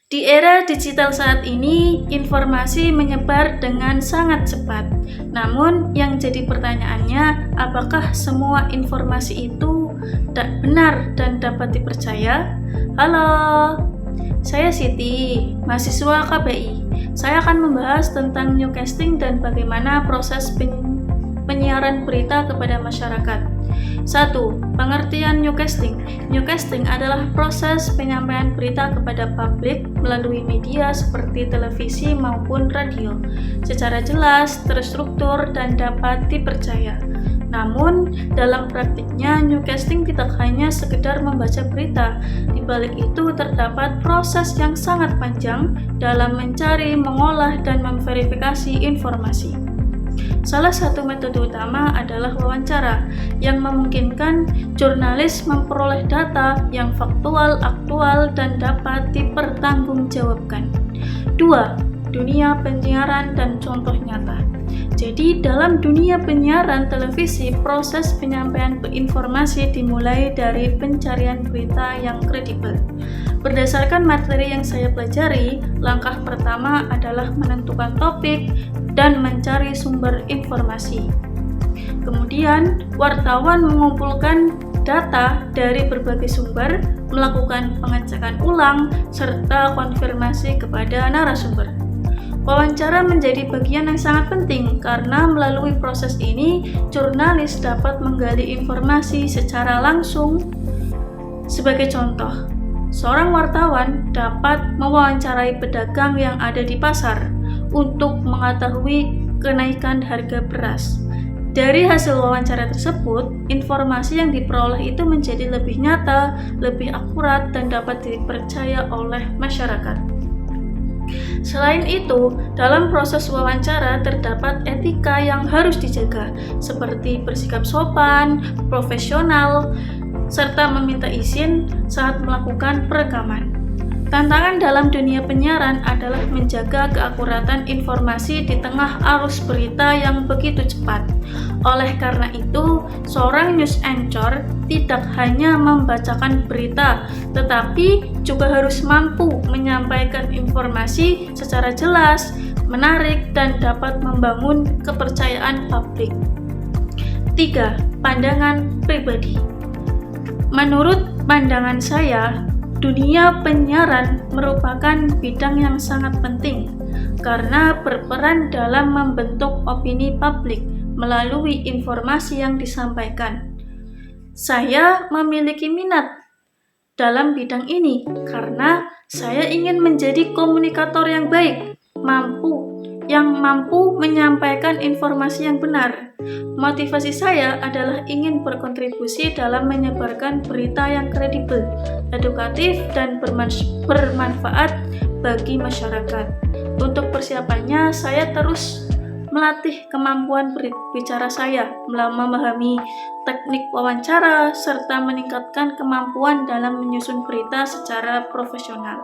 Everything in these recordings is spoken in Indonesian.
Di era digital saat ini, informasi menyebar dengan sangat cepat. Namun, yang jadi pertanyaannya, apakah semua informasi itu benar dan dapat dipercaya? Halo, saya Siti, mahasiswa KBI. Saya akan membahas tentang newscasting dan bagaimana proses penyiaran berita kepada masyarakat. 1. Pengertian newscasting. Newscasting adalah proses penyampaian berita kepada publik melalui media seperti televisi maupun radio, secara jelas, terstruktur, dan dapat dipercaya. Namun, dalam praktiknya, newscasting tidak hanya sekedar membaca berita. Di balik itu terdapat proses yang sangat panjang dalam mencari, mengolah, dan memverifikasi informasi. Salah satu metode utama adalah wawancara, yang memungkinkan jurnalis memperoleh data yang faktual, aktual, dan dapat dipertanggungjawabkan. 2. Dunia penyiaran dan contoh nyata. Jadi, dalam dunia penyiaran televisi, proses penyampaian informasi dimulai dari pencarian berita yang kredibel. Berdasarkan materi yang saya pelajari, langkah pertama adalah menentukan topik dan mencari sumber informasi. Kemudian, wartawan mengumpulkan data dari berbagai sumber, melakukan pengecekan ulang, serta konfirmasi kepada narasumber. Wawancara menjadi bagian yang sangat penting karena melalui proses ini, jurnalis dapat menggali informasi secara langsung. Sebagai contoh, seorang wartawan dapat mewawancarai pedagang yang ada di pasar untuk mengetahui kenaikan harga beras. Dari hasil wawancara tersebut, informasi yang diperoleh itu menjadi lebih nyata, lebih akurat, dan dapat dipercaya oleh masyarakat. Selain itu, dalam proses wawancara terdapat etika yang harus dijaga, seperti bersikap sopan, profesional, serta meminta izin saat melakukan perekaman. Tantangan dalam dunia penyiaran adalah menjaga keakuratan informasi di tengah arus berita yang begitu cepat. Oleh karena itu, seorang news anchor tidak hanya membacakan berita, tetapi juga harus mampu menyampaikan informasi secara jelas, menarik, dan dapat membangun kepercayaan publik. 3. Pandangan pribadi. Menurut pandangan saya, dunia penyiaran merupakan bidang yang sangat penting karena berperan dalam membentuk opini publik melalui informasi yang disampaikan. Saya memiliki minat dalam bidang ini karena saya ingin menjadi komunikator yang baik, mampu menyampaikan informasi yang benar. Motivasi saya adalah ingin berkontribusi dalam menyebarkan berita yang kredibel, edukatif, dan bermanfaat bagi masyarakat. Untuk persiapannya, saya terus melatih kemampuan berbicara saya, memahami teknik wawancara, serta meningkatkan kemampuan dalam menyusun berita secara profesional.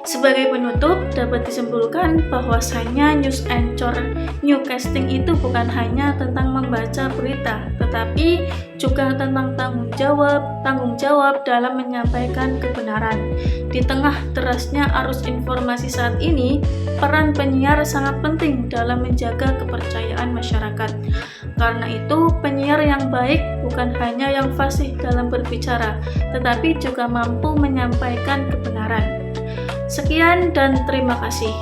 Sebagai penutup, dapat disimpulkan bahwasanya news anchor newscasting itu bukan hanya tentang membaca berita, tetapi juga tentang tanggung jawab dalam menyampaikan kebenaran. Di tengah derasnya arus informasi saat ini, peran penyiar sangat penting dalam menjaga kepercayaan masyarakat. Karena itu, penyiar yang baik bukan hanya yang fasih dalam berbicara, tetapi juga mampu menyampaikan kebenaran. Sekian dan terima kasih.